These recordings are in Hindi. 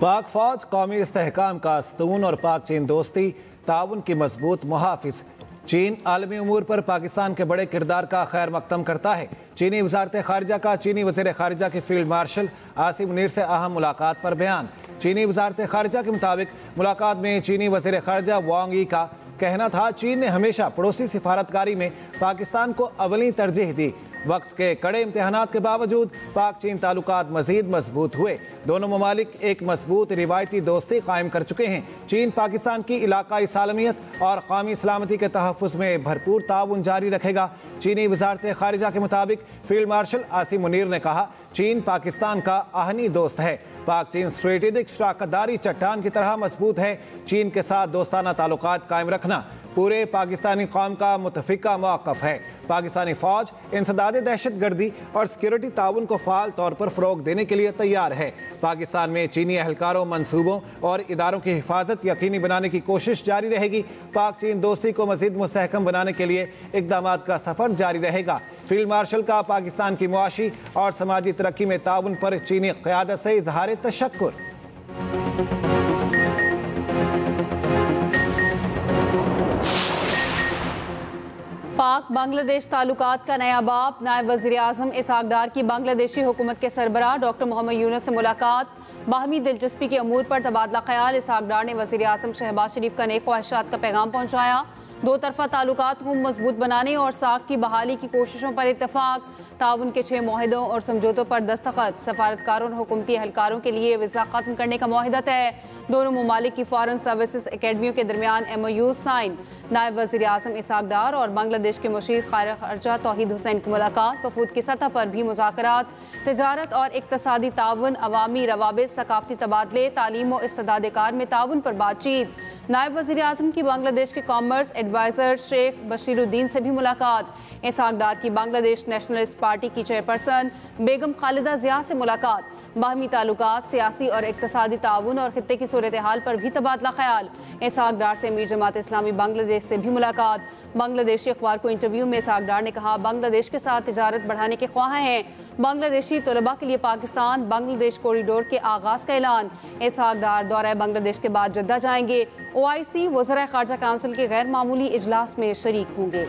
पाक फौज कौमी इस्तेहकाम का स्तून और पाक चीन दोस्ती ताउन की मजबूत मुहाफिज। चीन आलमी उमूर पर पाकिस्तान के बड़े किरदार का खैर मकदम करता है। चीनी वजारत खारजा का चीनी वज़ीर खारजा के फील्ड मार्शल आसिम मुनीर से अहम मुलाकात पर बयान। चीनी वजारत खारजा के मुताबिक मुलाकात में चीनी वज़ीर खारजा वांग यी का कहना था, चीन ने हमेशा पड़ोसी सिफारतकारी में पाकिस्तान को अवली तरजीह दी। वक्त के कड़े इम्तहानात के बावजूद पाक चीन ताल्लुकात मजीद मजबूत हुए। दोनों ममालिक एक मजबूत रिवायती दोस्ती कायम कर चुके हैं। चीन पाकिस्तान की इलाकाई सालमियत और कौमी सलामती के तहफ़्फ़ुज़ में भरपूर ताउन जारी रखेगा। चीनी वजारत खारिजा के मुताबिक फील्ड मार्शल आसिम मुनीर ने कहा, चीन पाकिस्तान का आहनी दोस्त है। पाक चीन स्ट्रेटेजिक शराकतदारी चट्टान की तरह मजबूत है। चीन के साथ दोस्ताना ताल्लुकात कायम रखना पूरे पाकिस्तानी कौम का मुतफ़िका मौक़िफ़ है। पाकिस्तानी फ़ौज इंसदाद दहशत गर्दी और सिक्योरिटी ताउन को फ़ाल तौर पर फ़रोग़ देने के लिए तैयार है। पाकिस्तान में चीनी एहलकारों, मनसूबों और इदारों की हिफाजत यकीनी बनाने की कोशिश जारी रहेगी। पाक चीन दोस्ती को मज़ीद मुस्तहकम बनाने के लिए इक़दामात का सफ़र जारी रहेगा। फील्ड मार्शल का पाकिस्तान की मुआशी और समाजी तरक्की में ताउन पर चीनी क़यादत से इज़हार तशक्कुर। पाक बांग्लादेश ताल्लुकात का नया बाब। नायब वज़ीर आज़म इसहाक़ डार की बांग्लादेशी हुकूमत के सरबराह डॉक्टर मोहम्मद यूनुस से मुलाकात। बाहमी दिलचस्पी के अमूर पर तबादला ख्याल। इसहाक़ डार ने वज़ीर आज़म शहबाज शरीफ का नेक ख्वाहिशात का पैगाम पहुँचाया। दो तरफ़ा ताल्लुकात को मजबूत बनाने और साख की बहाली की कोशिशों पर इत्तफ़ाक़। ताउन के 6 मुआहदों और समझौतों पर दस्तखत। सफारतकारों और हुकूमती एहलकारों के लिए वीज़ा ख़त्म करने का मुआहदा तय। दोनों ममालिक की फ़ॉरेन सर्विसेज अकेडमियों के दरमियान MOU साइन। नायब वज़ीर आज़म इसहाक़ डार और बांग्लादेश के मुशीर खारजा तौहीद हुसैन की मुलाकात। वफूद की सतह पर भी मुज़ाकरात। तिजारत और इक़्तिसादी ताउन, अवामी रवाबित, सकाफ़ती तबादले, तालीम और इस्तेदाद कार में ताउन पर बातचीत। नायब वज़ीर आज़म की बांग्लादेश के कॉमर्स एडवाइज़र शेख बशीरुद्दीन से भी मुलाकात। इसहाक़ डार की बांग्लादेश नेशनलिस्ट पार्टी की चेयरपर्सन बेगम खालिदा ज़िया से मुलाकात। बाहमी ताल्लुकात, सियासी और इक़्तिसादी ताउन और खित्ते की सूरत हाल पर भी तबादला ख्याल। इसहाक़ डार से अमीर जमात इस्लामी बांग्लादेश से भी मुलाकात। बांग्लादेशी अखबार को इंटरव्यू में इसहाक़ डार ने कहा, बांग्लादेश के साथ तिजारत बढ़ाने के ख्वाह हैं। बांग्लादेशी तलबा के लिए पाकिस्तान बांग्लादेश कॉरिडोर के आगाज़ का ऐलान। इसहाक़ डार दौरा बांग्लादेश के बाद जद्दा जाएंगे। OIC वज़राए ख़ारजा काउंसिल के गैर मामूली इजलास में शरीक होंगे।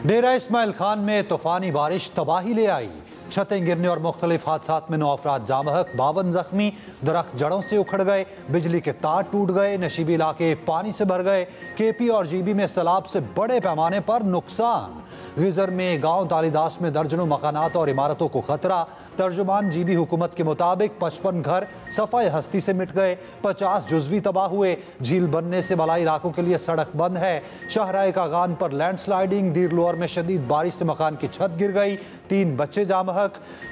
डेरा इस्माइल खान में तूफानी बारिश तबाही ले आई। छतें गिरने और मुख्तलिफ हादसात में 9 अफराद जाँ बहक, 52 जख्मी। दरख्त जड़ों से उखड़ गए, बिजली के तार टूट गए, नशीबी इलाके पानी से भर गए। KP और GB में सैलाब से बड़े पैमाने पर नुकसान। गिजर में गांव तालीदास में दर्जनों मकानात और इमारतों को खतरा। तर्जुमान GB हुकूमत के मुताबिक 55 घर सफ़ाए हस्ती से मिट गए, 50 जुज़वी तबाह हुए। झील बनने से बलाई इलाकों के लिए सड़क बंद है। शाहराह कागान पर लैंडस्लाइडिंग। दीर लोअर में शदीद बारिश से मकान की छत गिर गई, 3 बच्चे जाँ बहक।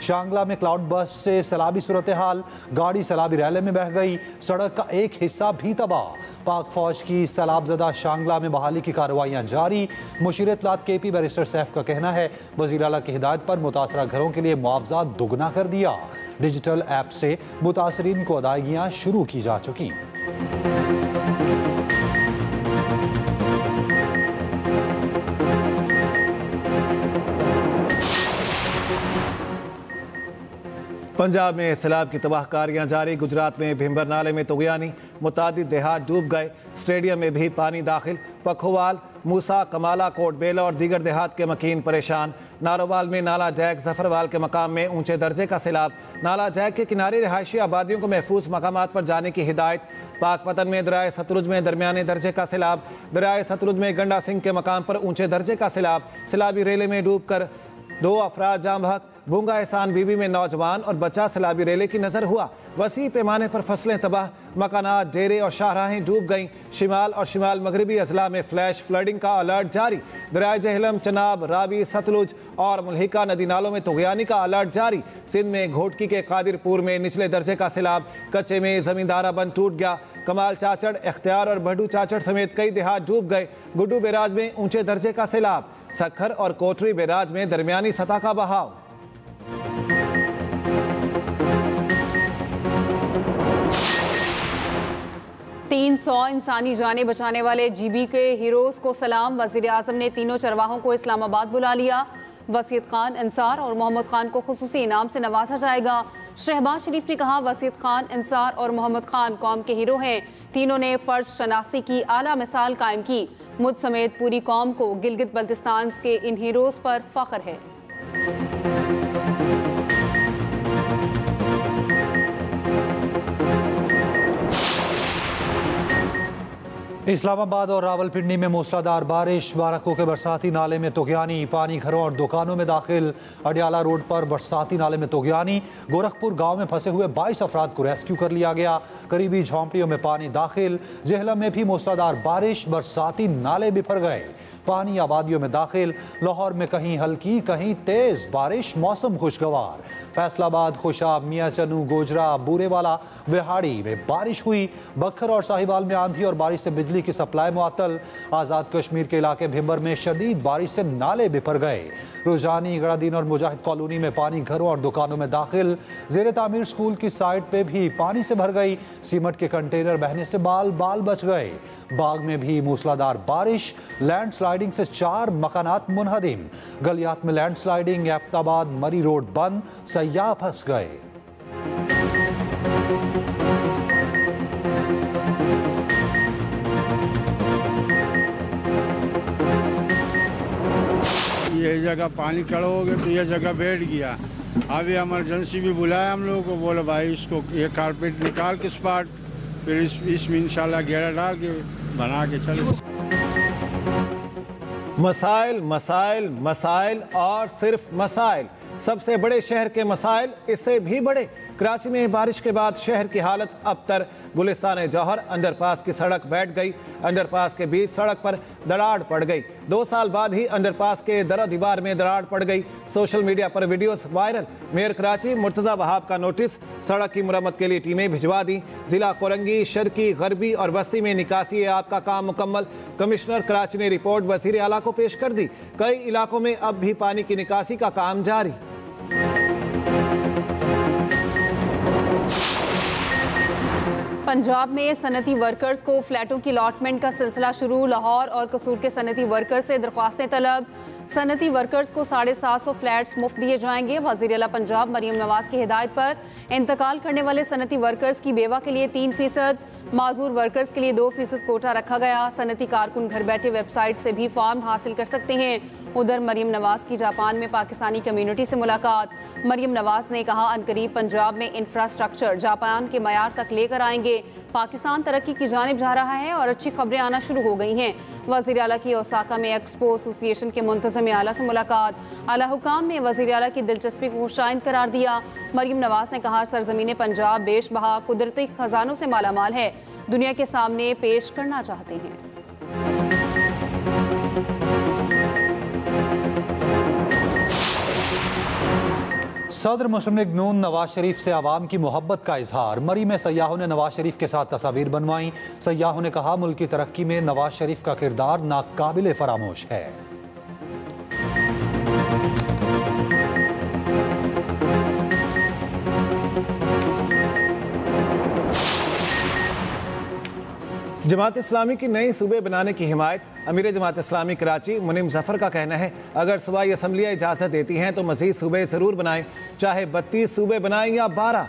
शांगला में क्लाउड बस से सैलाबी सूरत हाल, गाड़ी सैलाबी रैले में बह गई, सड़क का एक हिस्सा भी तबाह। पाक फौज की सैलाबजदा शांगला में बहाली की कार्रवाइयां जारी। मुशीर इत्तलात KP बैरिस्टर सैफ का कहना है, वज़ीर आला की हिदायत पर मुतासरा घरों के लिए मुआवजा दुगना कर दिया। डिजिटल ऐप से मुतासरीन को अदायगियां शुरू की जा चुकी। पंजाब में सैलाब की तबाहकारियां जारी। गुजरात में भिंबर नाले में तुगयानी, मुतादिद देहात डूब गए। स्टेडियम में भी पानी दाखिल। पखोवाल, मूसा, कमाला, कोटबेला और दीगर देहात के मकीन परेशान। नारोवाल में नाला जैक जफरवाल के मकाम में ऊंचे दर्जे का सैलाब। नाला जैक के किनारे रिहायशी आबादियों को महफूज मकामात पर जाने की हिदायत। पाकपतन में दरियाए सतलुज में दरमियाने दर्जे का सैलाब। दरियाए सतलुज में गंडा सिंह के मकाम पर ऊंचे दर्जे का सैलाब। सैलाबी रेले में डूब कर 2 अफराद जाँ बहक। भूंगा एहसान बीबी में नौजवान और बच्चा सैलाबी रेले की नज़र हुआ। वसी पैमाने पर फसलें तबाह, मकानात, डेरे और शाहराहें डूब गईं। शिमाल और शिमाल मगरबी अजला में फ्लैश फ्लडिंग का अलर्ट जारी। दरियाए जहलम, चनाब, रावी, सतलुज और मुल्हिका नदी नालों में तुगयानी का अलर्ट जारी। सिंध में घोटकी के कादिरपुर में निचले दर्जे का सैलाब। कच्चे में ज़मींदारा बंद टूट गया। कमाल चाचड़, इख्तियार और भड्डू चाचड़ समेत कई देहात डूब गए। गुड्डू बैराज में ऊंचे दर्जे का सैलाब। सखर और कोटरी बैराज में दरमियानी सतह का बहाव। 300 इंसानी जानें बचाने वाले जीबी के हीरोज़ को सलाम। वज़ीर आज़म ने तीनों चरवाहों को इस्लामाबाद बुला लिया। वसीयत खान, अंसार और मोहम्मद खान को खुसूसी इनाम से नवाजा जाएगा। शहबाज शरीफ ने कहा, वसीयत खान, अंसार और मोहम्मद खान कौम के हीरो हैं। तीनों ने फ़र्ज शनासी की आला मिसाल कायम की। मुझ समेत पूरी कौम को गिलगित बल्तिस्तान के इन हीरोज़ पर फ़ख्र है। इस्लामाबाद और रावलपिंडी में मूसलाधार बारिश। बारकों के बरसाती नाले में तुगयानी, पानी घरों और दुकानों में दाखिल। अडियाला रोड पर बरसाती नाले में तुगयानी। गोरखपुर गांव में फंसे हुए 22 अफराद को रेस्क्यू कर लिया गया। करीबी झोंपड़ियों में पानी दाखिल। जेहलम में भी मूसलाधार बारिश, बरसाती नाले बिफर गए, पानी आबादियों में दाखिल। लाहौर में कहीं हल्की कहीं तेज बारिश, मौसम खुशगवार। फैसलाबाद, खुशाब, मियां चन्नू, गोजरा, बूरेवाला, विहाड़ी में बारिश हुई। बखर और साहिवाल में आंधी और बारिश से बिजली की सप्लाई मुअत्तल। आज़ाद कश्मीर के इलाके भिंबर में शदीद बारिश से नाले बिफर गए। रुजानी, गड़ादीन और मुजाहिद कॉलोनी में पानी घरों और दुकानों में दाखिल। जेर तामीर स्कूल की साइट पे भी पानी से भर गई। सीमेंट के कंटेनर बहने से बाल बाल बच गए। बाग में भी मूसलाधार बारिश, लैंडस्लाइडिंग से 4 मकानात मुनहदिम। गलियात में लैंडस्लाइडिंग। एबटाबाद मरी रोड बंद, सयाह फंस गए। ये जगह पानी खड़ा हो गया तो ये जगह बैठ गया। अभी इमरजेंसी भी बुलाया हम लोगों को, बोले भाई इसको ये कारपेट निकाल के स्पॉट, फिर इसमें इंशाल्लाह घेरा डाल के बना के चले। मसाइल मसाइल मसाइल और सिर्फ मसाइल। सबसे बड़े शहर के मसाइल इससे भी बड़े। कराची में बारिश के बाद शहर की हालत अबतर। गुलिस्तान जौहर अंडरपास की सड़क बैठ गई। अंडरपास के बीच सड़क पर दरार पड़ गई। 2 साल बाद ही अंडरपास के दरो दीवार में दरार पड़ गई। सोशल मीडिया पर videos viral. Mayor Karachi Murtaza Wahab का नोटिस, सड़क की मुरम्मत के लिए टीमें भिजवा दी। जिला कोरंगी, शर्की, गरबी और वस्ती में निकासी आप का काम मुकम्मल। कमिश्नर कराची ने रिपोर्ट वज़ीर आला को पेश कर दी। कई इलाकों में अब भी पानी की निकासी का काम जारी। पंजाब में सनती वर्कर्स को फ्लैटों की अलॉटमेंट का सिलसिला शुरू। लाहौर और कसूर के सनती वर्कर्स से दरख्वास्तें तलब। सनती वर्कर्स को 750 फ्लैट्स मुफ्त दिए जाएंगे। वज़ीर आला पंजाब मरियम नवाज की हिदायत पर इंतकाल करने वाले सनती वर्कर्स की बेवा के लिए 3%, माजूर वर्कर्स के लिए 2% कोटा रखा गया। सनती कारकुन घर बैठे वेबसाइट से भी फॉर्म हासिल कर सकते हैं। उधर मरियम नवाज की जापान में पाकिस्तानी कम्युनिटी से मुलाकात। मरियम नवाज ने कहा, अनकरीब पंजाब में इंफ्रास्ट्रक्चर जापान के मयार तक लेकर आएंगे। पाकिस्तान तरक्की की जानिब जा रहा है और अच्छी खबरें आना शुरू हो गई हैं। वज़ीर आला की ओसाका में एक्सपो एसोसिएशन के मुंतज़िम आला से मुलाकात। आला हुकाम ने वज़ीर आला की दिलचस्पी को खुशाइंद करार दिया। मरियम नवाज ने कहा, सरजमीन पंजाब बेशबहा कुदरती खजानों से मालामाल है, दुनिया के सामने पेश करना चाहते हैं। सदर मुस्लिम लीग नून नवाज शरीफ से आवाम की मोहब्बत का इजहार। मरी में सयाहों ने नवाज शरीफ के साथ तस्वीर बनवाई। सयाहों ने कहा, मुल्क की तरक्की में नवाज शरीफ का किरदार नाकाबिले फरामोश है। जमात इस्लामी की नई सूबे बनाने की हिमायत। अमीर जमात इस्लामी कराची मुनीम जफर का कहना है, अगर सूबाई असम्बलियाँ इजाज़त देती हैं तो मज़ीद सूबे ज़रूर बनाएं, चाहे 32 सूबे बनाएं या 12।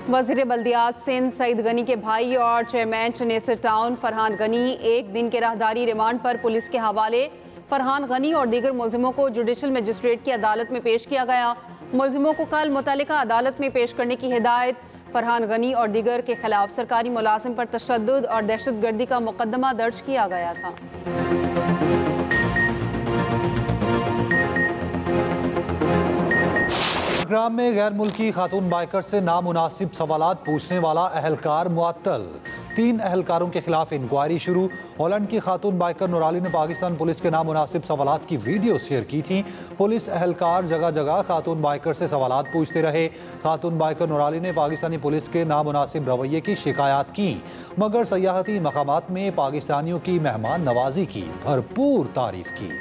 वज़ीर बल्दियात सिंध सईद गनी के भाई और चेयरमैन चनेसर टाउन फरहान गनी 1 दिन के राहदारी रिमांड पर पुलिस के हवाले। फरहान गनी और दीगर मुलजिमों को जुडिशल मजिस्ट्रेट की अदालत में पेश किया गया। मुलजिमों को कल मुतल्लिका अदालत में पेश करने की हिदायत। फरहान गनी और दीगर के खिलाफ सरकारी मुलाजिम पर तशद्दुद और दहशतगर्दी का मुकदमा दर्ज किया गया था। ग्राम में गैर मुल्की खातून बाइकर से नामुनासिब सवालात पूछने वाला अहलकार मुअत्तल। 3 अहलकारों के खिलाफ इंक्वायरी शुरू। हॉलैंड की खातून बाइकर नूराली ने पाकिस्तान पुलिस के नामुनासिब सवालात की वीडियो शेयर की थी। पुलिस अहलकार जगह जगह खातून बाइकर से सवालात पूछते रहे। खातून बाइकर नूराली ने पाकिस्तानी पुलिस के नामुनासिब रवैये की शिकायत की, मगर सयाहती मकामात में पाकिस्तानियों की मेहमान नवाजी की भरपूर तारीफ की।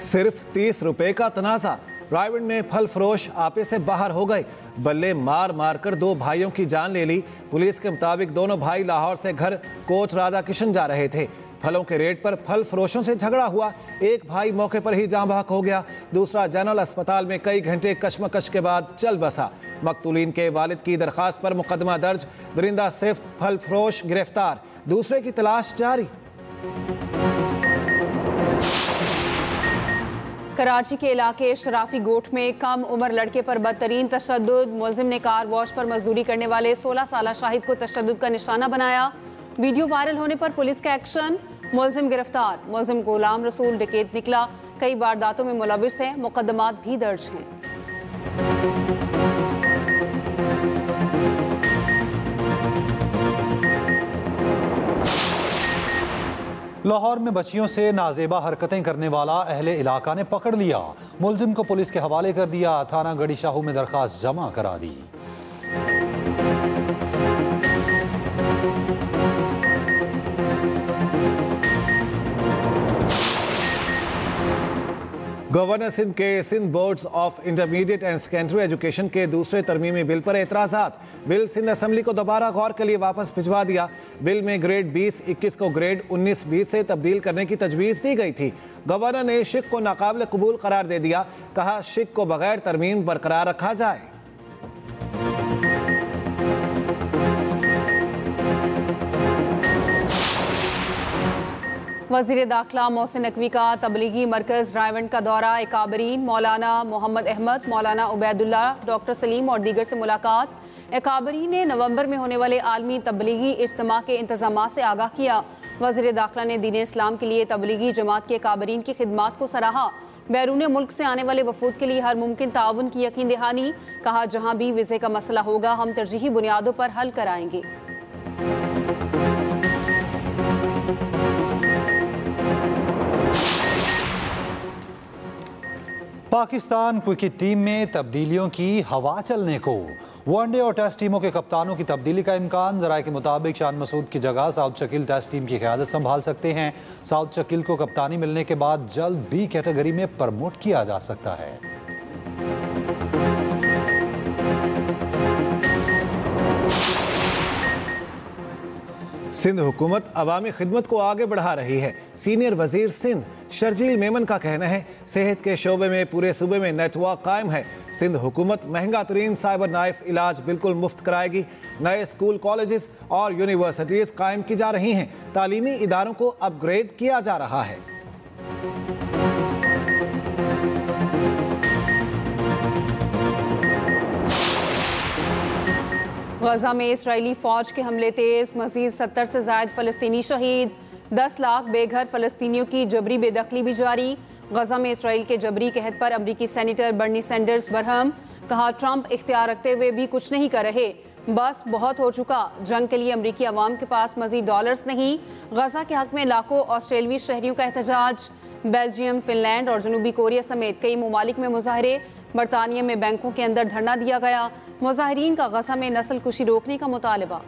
सिर्फ 30 रुपए का तनाज़ा, रायविंड में फल फरोश आपे से बाहर हो गए। बल्ले मार मार कर 2 भाइयों की जान ले ली। पुलिस के मुताबिक दोनों भाई लाहौर से घर कोच राधा किशन जा रहे थे। फलों के रेट पर फल फरोशों से झगड़ा हुआ। एक भाई मौके पर ही जाँ बहक हो गया, दूसरा जनरल अस्पताल में कई घंटे कशमकश के बाद चल बसा। मकतूलीन के वालिद की दरखास्त पर मुकदमा दर्ज, दरिंदा सिफ्त फल फरोश गिरफ्तार, दूसरे की तलाश जारी। कराची के इलाके शराफी गोट में कम उम्र लड़के पर बदतरीन तशद्दुद। मुलजिम ने कार वॉश पर मजदूरी करने वाले 16 साला शाहिद को तशद्दुद का निशाना बनाया। वीडियो वायरल होने पर पुलिस का एक्शन, मुलजिम गिरफ्तार। मुलजिम गुलाम रसूल डकैत निकला, कई वारदातों में मुलविस है, मुकदमात भी दर्ज हैं। लाहौर में बच्चियों से नाजेबा हरकतें करने वाला अहले इलाका ने पकड़ लिया। मुलजिम को पुलिस के हवाले कर दिया। थाना गढ़ी शाहू में दरखास्त जमा करा दी। गवर्नर सिंध के Sindh boards of intermediate and secondary education के दूसरे तरमीमी बिल पर एतराज़ात। बिल सिंध असम्बली को दोबारा गौर के लिए वापस भिजवा दिया। बिल में ग्रेड 20-21 को ग्रेड 19-20 से तब्दील करने की तजवीज़ दी गई थी। गवर्नर ने शिक को नाकाबिल कबूल करार दे दिया। कहा शिक को बगैर तरमीम बरकरार रखा जाए। वज़ीर दाखिला मोहसिन नकवी का तबलीगी मरकज़ रायवंड का दौरा। एकाबरीन मौलाना मोहम्मद अहमद, मौलाना उबैदुल्ला, डॉक्टर सलीम और दीगर से मुलाकात। एकाबरीन ने नवंबर में होने वाले आलमी तबलीगी इज्तिमा के इंतजामात से आगाह किया। वज़ीर दाखिला ने दीन इस्लाम के लिए तबलीगी जमात के एकाबरीन की खिदमात को सराहा। बैरून मुल्क से आने वाले वफूद के लिए हर मुमकिन ताउन की यकीन दहानी। कहा जहाँ भी वीज़े का मसला होगा हम तरजीही बुनियादों पर हल कराएंगे। पाकिस्तान क्रिकेट टीम में तब्दीलियों की हवा चलने को। वनडे और टेस्ट टीमों के कप्तानों की तब्दीली का इम्कान। जराये के मुताबिक शान मसूद की जगह साउद शकील टेस्ट टीम की क़यादत संभाल सकते हैं। साउद शकील को कप्तानी मिलने के बाद जल्द बी कैटेगरी में प्रमोट किया जा सकता है। सिंध हुकूमत अवामी खिदमत को आगे बढ़ा रही है। सीनियर वजीर सिंध शर्जील मेमन का कहना है सेहत के शोबे में पूरे सूबे में नेटवर्क कायम है। सिंध हुकूमत महंगा तरीन साइबर नाइफ इलाज बिल्कुल मुफ्त कराएगी। नए स्कूल, कॉलेजेस और यूनिवर्सिटीज कायम की जा रही हैं। तालीमी इदारों को अपग्रेड किया जा रहा है। गजा में इसराइली फौज के हमले तेज, मजीद 70 से ज्यादा फलस्तीनी शहीद, 10 लाख बेघर फलस्तीनियों की जबरी बेदखली भी जारी। गजा में इसराइल के जबरी कहत पर अमरीकी सेनेटर बर्नी सैंडर्स बरहम। कहा ट्रंप इख्तियार रखते हुए भी कुछ नहीं कर रहे, बस बहुत हो चुका। जंग के लिए अमरीकी अवाम के पास मजीद डॉलर्स नहीं। गजा के हक में लाखों ऑस्ट्रेलियाई शहरियों का एहतजाज। बेल्जियम, फिनलैंड और जनूबी कोरिया समेत कई ममालिक में मुजाहरे। बरतानिया में बैंकों के अंदर धरना दिया गया। मुजाहिरीन का गजा में नस्ल कुशी रोकने का मुतालबा।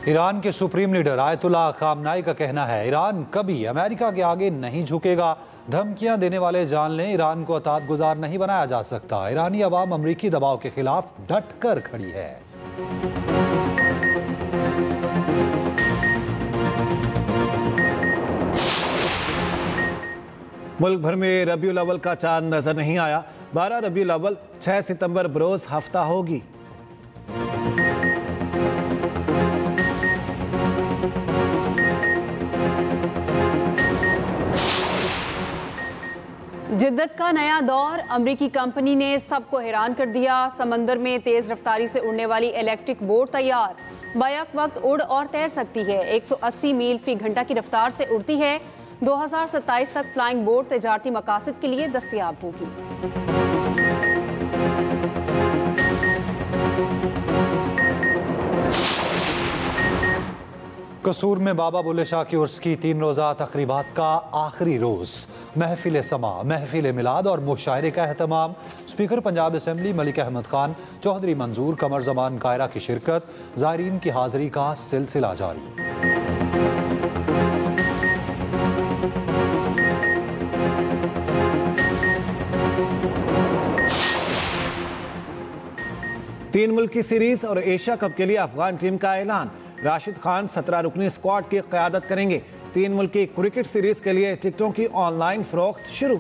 ईरान के सुप्रीम लीडर आयतुल्लाह खामनाई का कहना है ईरान कभी अमेरिका के आगे नहीं झुकेगा। धमकियां देने वाले जान लें, ईरान को अतात गुजार नहीं बनाया जा सकता। ईरानी अवाम अमरीकी दबाव के खिलाफ डट कर खड़ी है। मुल्क भर में रबीउल अव्वल का चांद नजर नहीं आया। 12 रबीउल अव्वल 6 सितंबर बरोज हफ्ता होगी। जिद्दत का नया दौर, अमरीकी कंपनी ने सबको हैरान कर दिया। समंदर में तेज रफ्तारी से उड़ने वाली इलेक्ट्रिक बोट तैयार। बैक वक्त उड़ और तैर सकती है। 180 मील फी घंटा की रफ्तार से उड़ती है। 2027 तक फ्लाइंग बोट तजारती मकासद के लिए दस्तयाब होगी। कसूर में बाबा बुल्ले शाह की उर्स की 3 रोज़ा तकरीबात का आखिरी रोज़ महफिल समा, महफिल मिलाद और मुशायरे का एहतमाम। स्पीकर पंजाब असम्बली मलिक अहमद खान, चौधरी मंजूर, कमर जमान कायरा की शिरकत, ज़ायरीन की हाज़िरी का सिलसिला जारी। तीन मुल्क की सीरीज और एशिया कप के लिए अफगान टीम का ऐलान। राशिद खान 17 रुकनी स्क्वाड की क़यादत करेंगे। 3 मुल्क की क्रिकेट सीरीज के लिए टिकटों की ऑनलाइन फरोख्त शुरू।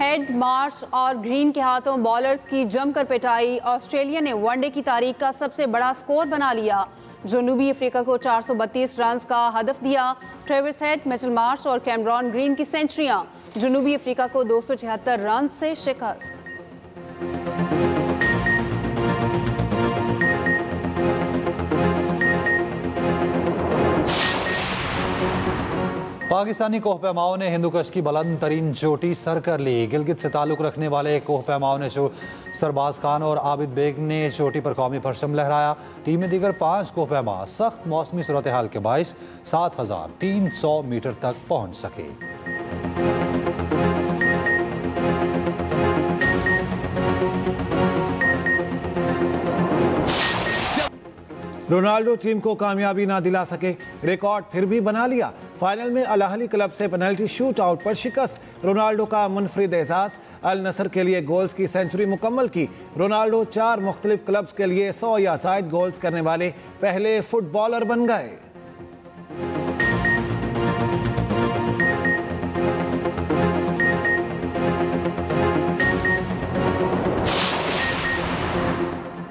हेड, मार्श और ग्रीन के हाथों बॉलर्स की जमकर पिटाई। ऑस्ट्रेलिया ने वनडे की तारीख का सबसे बड़ा स्कोर बना लिया। जनूबी अफ्रीका को 432 रन का हदफ दिया। ट्रेविस हेड, मिचेल मार्श और कैमरॉन ग्रीन की सेंचुरियां जनूबी अफ्रीका को 276 रन से शिकस्त। पाकिस्तानी कोहपैमाओं ने हिंदुकुश की बुलंद तरीन चोटी सर कर ली। गिलगित से ताल्लुक़ रखने वाले कोहपैमाओं ने सरबाज खान और आबिद बेग ने चोटी पर कौमी परचम लहराया। टीम में दीगर 5 कोहपैमा सख्त मौसमी सूरत हाल के बाइस 7300 मीटर तक पहुँच सके। रोनाल्डो टीम को कामयाबी ना दिला सके, रिकॉर्ड फिर भी बना लिया। फाइनल में अल अहली क्लब से पेनल्टी शूट आउट पर शिकस्त। रोनाल्डो का मुनफरिद एजाज। अल नसर के लिए गोल्स की सेंचुरी मुकम्मल की। रोनाल्डो 4 मुख्तलिफ क्लब्स के लिए 100 या ज़ायद गोल्स करने वाले पहले फुटबॉलर बन गए।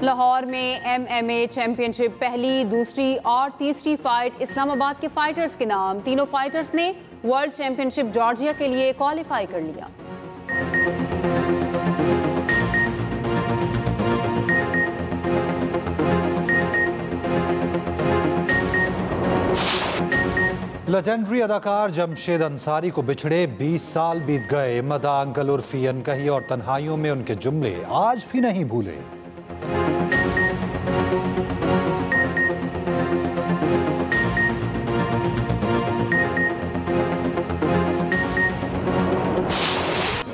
लाहौर में MMA चैंपियनशिप पहली, दूसरी और तीसरी फाइट इस्लामाबाद के फाइटर्स के नाम। तीनों फाइटर्स ने वर्ल्ड चैंपियनशिप जॉर्जिया के लिए क्वालिफाई कर लिया। लेजेंडरी अदाकार जमशेद अंसारी को बिछड़े 20 साल बीत गए। मदा, अंकल उर्फी, अनकही और तन्हाइयों में उनके जुमले आज भी नहीं भूले।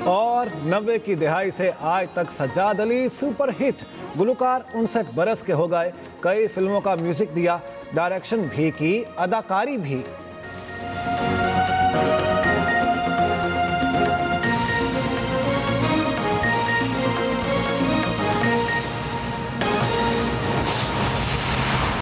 और 90 की दिहाई से आज तक सज्जाद अली सुपर हिट गुलकार 59 बरस के हो गए। कई फिल्मों का म्यूजिक दिया, डायरेक्शन भी की, अदाकारी भी।